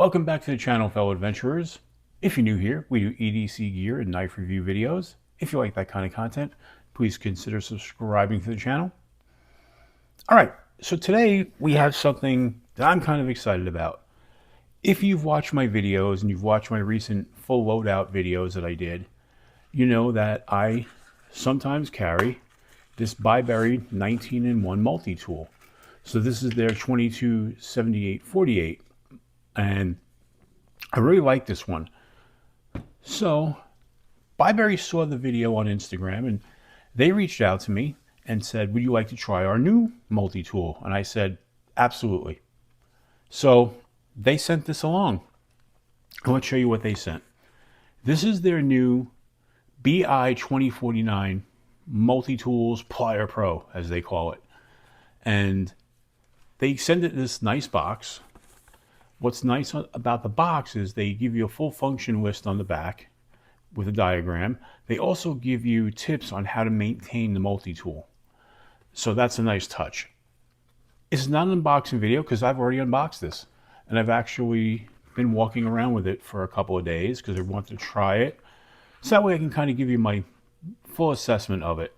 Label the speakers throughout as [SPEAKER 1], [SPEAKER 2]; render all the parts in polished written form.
[SPEAKER 1] Welcome back to the channel, fellow adventurers. If you're new here, we do EDC gear and knife review videos. If you like that kind of content, please consider subscribing to the channel. All right, so today we have something that I'm kind of excited about. If you've watched my videos and you've watched my recent full loadout videos that I did, you know that I sometimes carry this BIBURY 19-in-1 multi-tool. So this is their 2278-48. And I really like this one. So BIBURY saw the video on Instagram and they reached out to me and said, would you like to try our new multi-tool? And I said, absolutely. So they sent this along. Let's show you what they sent. This is their new BI2049 Multi-Tools Plier Pro, as they call it. And they send it this nice box. What's nice about the box is they give you a full function list on the back with a diagram. They also give you tips on how to maintain the multi-tool. So that's a nice touch. It's not an unboxing video because I've already unboxed this. And I've actually been walking around with it for a couple of days because I want to try it. So that way I can kind of give you my full assessment of it.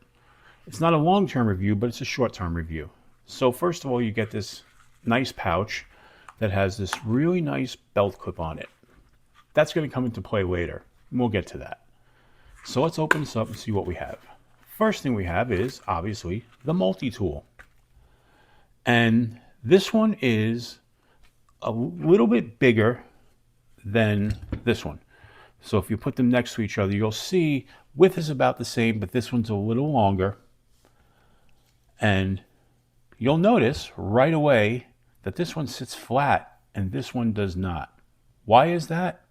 [SPEAKER 1] It's not a long-term review, but it's a short-term review. So first of all, you get this nice pouch that has this really nice belt clip on it. That's going to come into play later, and we'll get to that. So let's open this up and see what we have. First thing we have is, obviously, the multi-tool. And this one is a little bit bigger than this one. So if you put them next to each other, you'll see width is about the same, but this one's a little longer. And you'll notice right away that this one sits flat and this one does not. Why is that?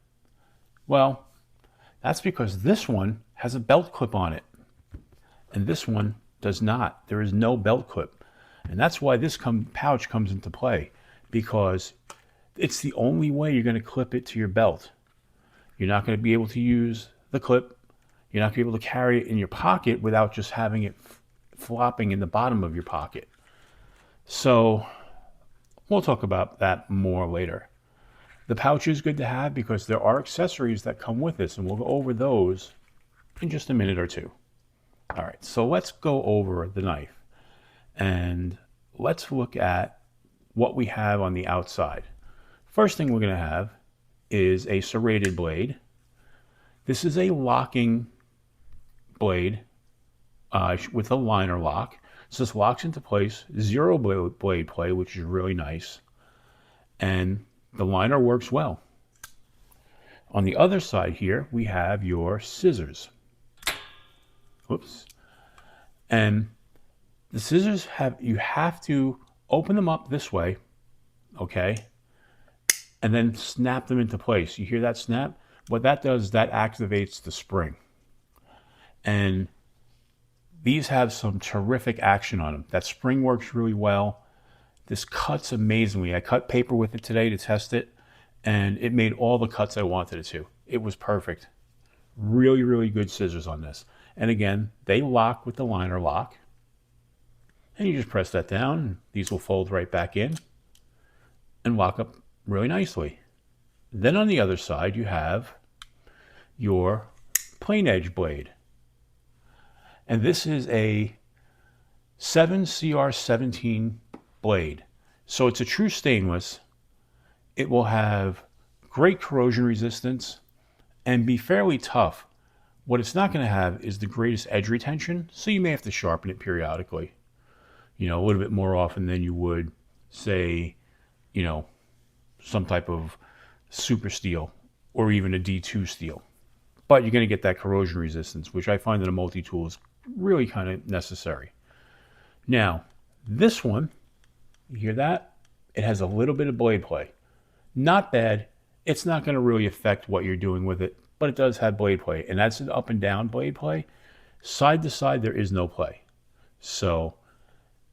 [SPEAKER 1] Well, that's because this one has a belt clip on it and this one does not. There is no belt clip. And that's why this pouch comes into play, because it's the only way you're going to clip it to your belt. You're not going to be able to use the clip. You're not going to be able to carry it in your pocket without just having it flopping in the bottom of your pocket. So we'll talk about that more later. The pouch is good to have because there are accessories that come with this, and we'll go over those in just a minute or two. All right, so let's go over the knife and let's look at what we have on the outside. First thing we're going to have is a serrated blade. This is a locking blade with a liner lock. So this locks into place, zero blade play, which is really nice. And the liner works well. On the other side here, we have your scissors. Whoops. And the scissors you have to open them up this way, okay? And then snap them into place. You hear that snap? What that does is that activates the spring. And these have some terrific action on them. That spring works really well. This cuts amazingly. I cut paper with it today to test it, and it made all the cuts I wanted it to. It was perfect. Really, really good scissors on this. And again, they lock with the liner lock. And you just press that down, and these will fold right back in and lock up really nicely. Then on the other side, you have your plain edge blade. And this is a 7CR17 blade. So it's a true stainless. It will have great corrosion resistance and be fairly tough. What it's not going to have is the greatest edge retention, so you may have to sharpen it periodically. You know, a little bit more often than you would, say, you know, some type of super steel or even a D2 steel. But you're going to get that corrosion resistance, which I find in a multi-tool is really kind of necessary. Now, this one, you hear that? It has a little bit of blade play. Not bad. It's not going to really affect what you're doing with it, but it does have blade play, and that's an up and down blade play. Side to side, there is no play. So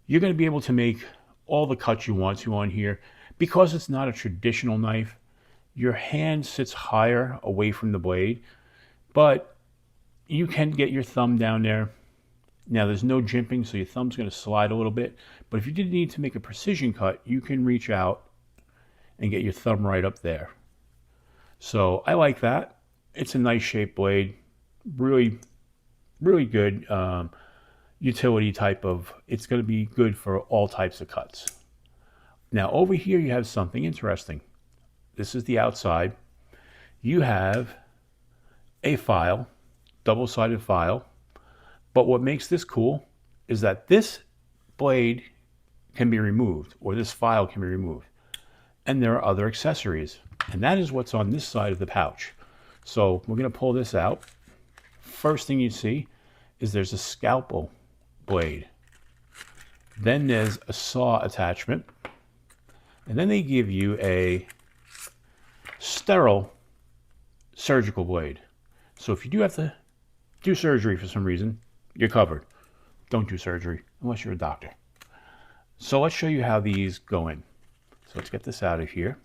[SPEAKER 1] you're going to be able to make all the cuts you want to on here. Because it's not a traditional knife, your hand sits higher away from the blade, but you can get your thumb down there. Now there's no jimping, so your thumb's going to slide a little bit, but if you did need to make a precision cut, you can reach out and get your thumb right up there. So I like that. It's a nice shaped blade. Really, really good utility type of, it's going to be good for all types of cuts. Now over here you have something interesting. This is the outside. You have a file, double-sided file, but what makes this cool is that this blade can be removed, or this file can be removed, and there are other accessories, and that is what's on this side of the pouch. So we're going to pull this out. First thing you see is there's a scalpel blade, then there's a saw attachment, and then they give you a sterile surgical blade. So if you do have to do surgery for some reason, you're covered. Don't do surgery unless you're a doctor. So let's show you how these go in. So let's get this out of here.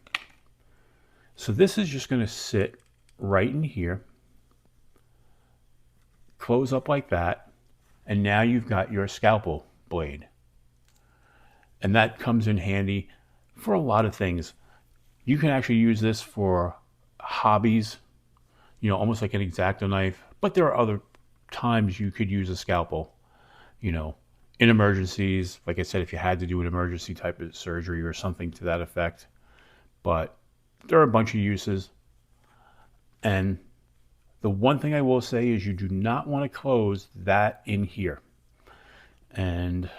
[SPEAKER 1] So this is just going to sit right in here, close up like that, and now you've got your scalpel blade. And that comes in handy for a lot of things. You can actually use this for hobbies, you know, almost like an X-Acto knife, but there are other times you could use a scalpel, you know, in emergencies. Like I said, if you had to do an emergency type of surgery or something to that effect. But there are a bunch of uses. And the one thing I will say is you do not want to close that in here. And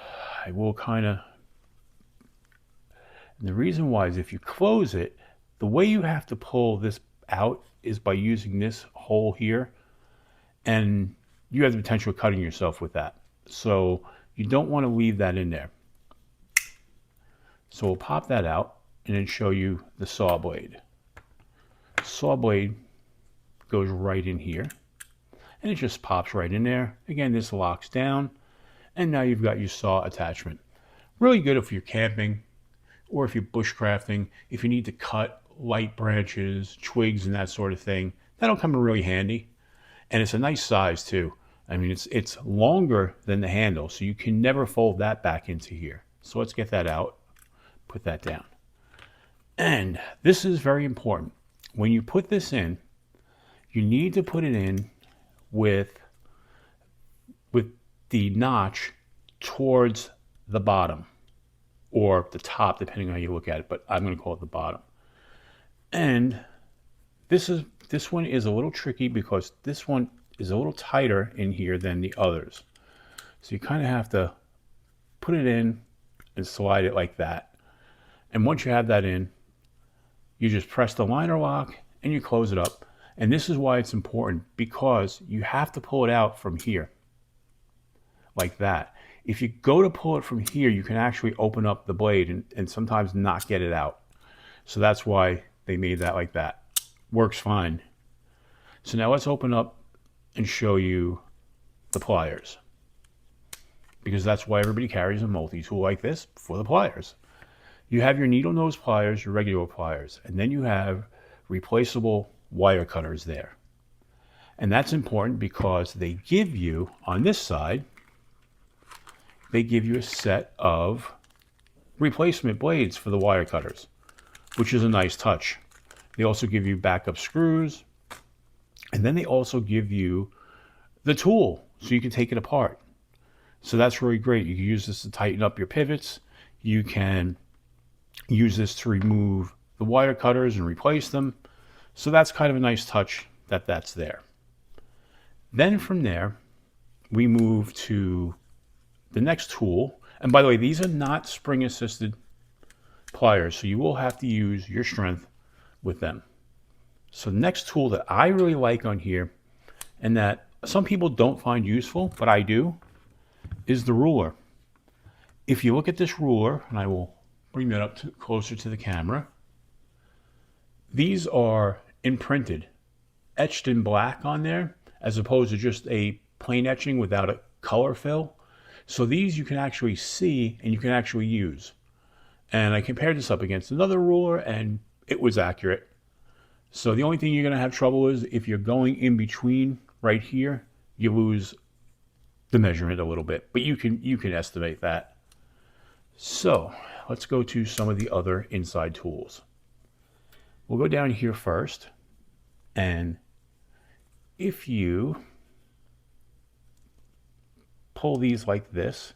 [SPEAKER 1] I will and the reason why is if you close it, the way you have to pull this out is by using this hole here, and you have the potential of cutting yourself with that. So you don't want to leave that in there. So we'll pop that out and then show you the saw blade. Saw blade goes right in here, and it just pops right in there. Again, this locks down, and now you've got your saw attachment. Really good if you're camping, or if you're bushcrafting, if you need to cut light branches, twigs, and that sort of thing. That'll come in really handy. And it's a nice size too. I mean, it's longer than the handle, so you can never fold that back into here. So let's get that out, put that down. And this is very important. When you put this in, you need to put it in with the notch towards the bottom, or the top, depending on how you look at it, but I'm going to call it the bottom. And this one is a little tricky because this one is a little tighter in here than the others. So you kind of have to put it in and slide it like that. And once you have that in, you just press the liner lock and you close it up. And this is why it's important, because you have to pull it out from here like that. If you go to pull it from here, you can actually open up the blade and sometimes not get it out. So that's why they made that like that. Works fine. So now let's open up and show you the pliers, because that's why everybody carries a multi-tool like this, for the pliers. You have your needle nose pliers, your regular pliers, and then you have replaceable wire cutters there. And that's important because they give you, on this side, they give you a set of replacement blades for the wire cutters, which is a nice touch. They also give you backup screws, and then they also give you the tool so you can take it apart. So that's really great. You can use this to tighten up your pivots. You can use this to remove the wire cutters and replace them. So that's kind of a nice touch that's there. Then from there, we move to the next tool. And by the way, these are not spring assisted pliers, so you will have to use your strength with them. So the next tool that I really like on here, and that some people don't find useful, but I do, is the ruler. If you look at this ruler, and I will bring that up closer to the camera, these are imprinted, etched in black on there, as opposed to just a plain etching without a color fill. So these you can actually see and you can actually use. And I compared this up against another ruler and it was accurate. So the only thing you're going to have trouble is if you're going in between right here, you lose the measurement a little bit, but you can estimate that. So let's go to some of the other inside tools. We'll go down here first, And if you pull these like this,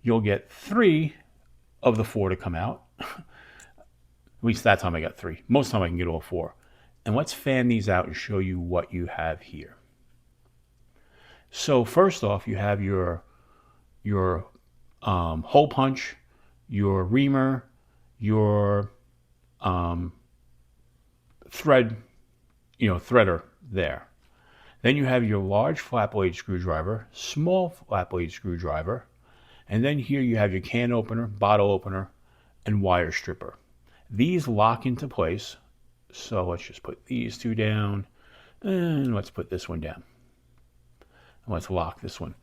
[SPEAKER 1] you'll get 3 of the 4 to come out. At least that time I got 3. Most time I can get all 4. And let's fan these out and show you what you have here. So first off, you have your hole punch, your reamer, your threader there. Then you have your large flat blade screwdriver, small flat blade screwdriver, and then here you have your can opener, bottle opener, and wire stripper. These lock into place. So let's just put these 2 down, and let's put this one down. And let's lock this one.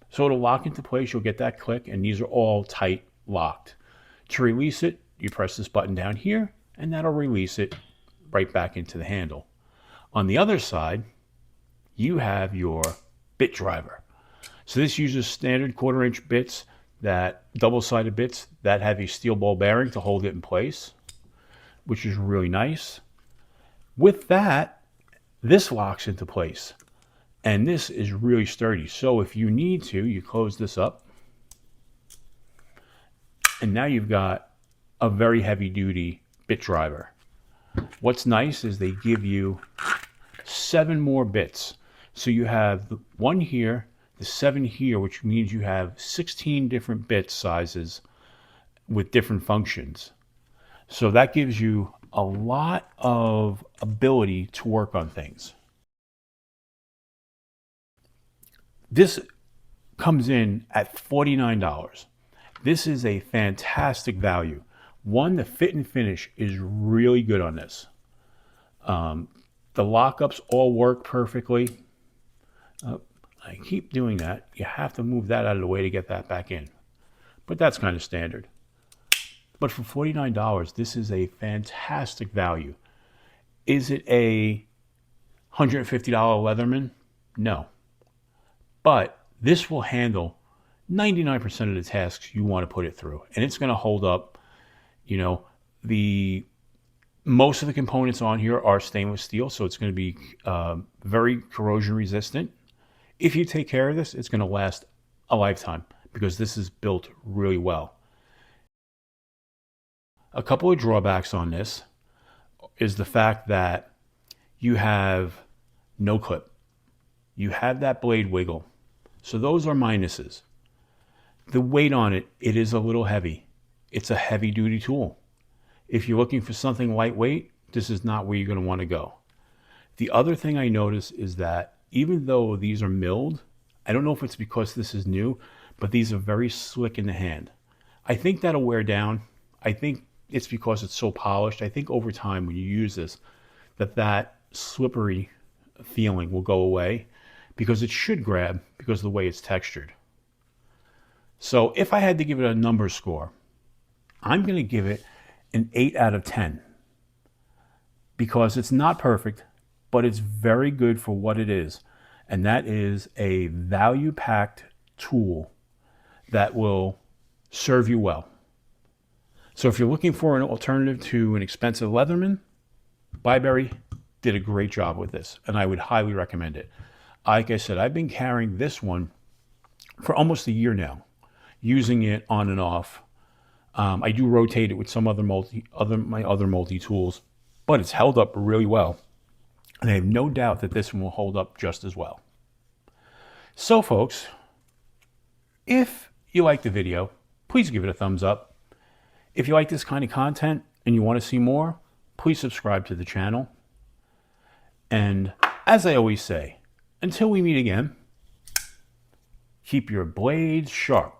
[SPEAKER 1] So it'll lock into place, you'll get that click, and these are all tight locked. To release it, you press this button down here, and that'll release it right back into the handle. On the other side, you have your bit driver. So this uses standard 1/4 inch bits, that double-sided bits that have a steel ball bearing to hold it in place, which is really nice. With that, this locks into place, and this is really sturdy. So if you need to, you close this up, and now you've got a very heavy-duty bit driver. What's nice is they give you 7 more bits. So you have the 1 here, the 7 here, which means you have 16 different bit sizes with different functions. So that gives you a lot of ability to work on things. This comes in at $49. This is a fantastic value. One, the fit and finish is really good on this. The lockups all work perfectly. I keep doing that. You have to move that out of the way to get that back in. But that's kind of standard. But for $49, this is a fantastic value. Is it a $150 Leatherman? No. But this will handle 99% of the tasks you want to put it through. And it's going to hold up. You know, most of the components on here are stainless steel, so it's going to be very corrosion resistant. If you take care of this, it's going to last a lifetime because this is built really well. A couple of drawbacks on this is the fact that you have no clip. You have that blade wiggle. So those are minuses. The weight on it, it is a little heavy. It's a heavy duty tool. If you're looking for something lightweight, this is not where you're going to want to go. The other thing I notice is that even though these are milled, I don't know if it's because this is new, but these are very slick in the hand. I think that'll wear down. I think it's because it's so polished. I think over time when you use this, that slippery feeling will go away because it should grab because of the way it's textured. So if I had to give it a number score, I'm going to give it an 8 out of 10 because it's not perfect, but it's very good for what it is. And that is a value-packed tool that will serve you well. So if you're looking for an alternative to an expensive Leatherman, BIBURY did a great job with this, and I would highly recommend it. Like I said, I've been carrying this one for almost a year now, using it on and off. I do rotate it with some my other multi-tools, but it's held up really well. And I have no doubt that this one will hold up just as well. So folks, if you like the video, please give it a thumbs up. If you like this kind of content and you want to see more, please subscribe to the channel. And as I always say, until we meet again, keep your blades sharp.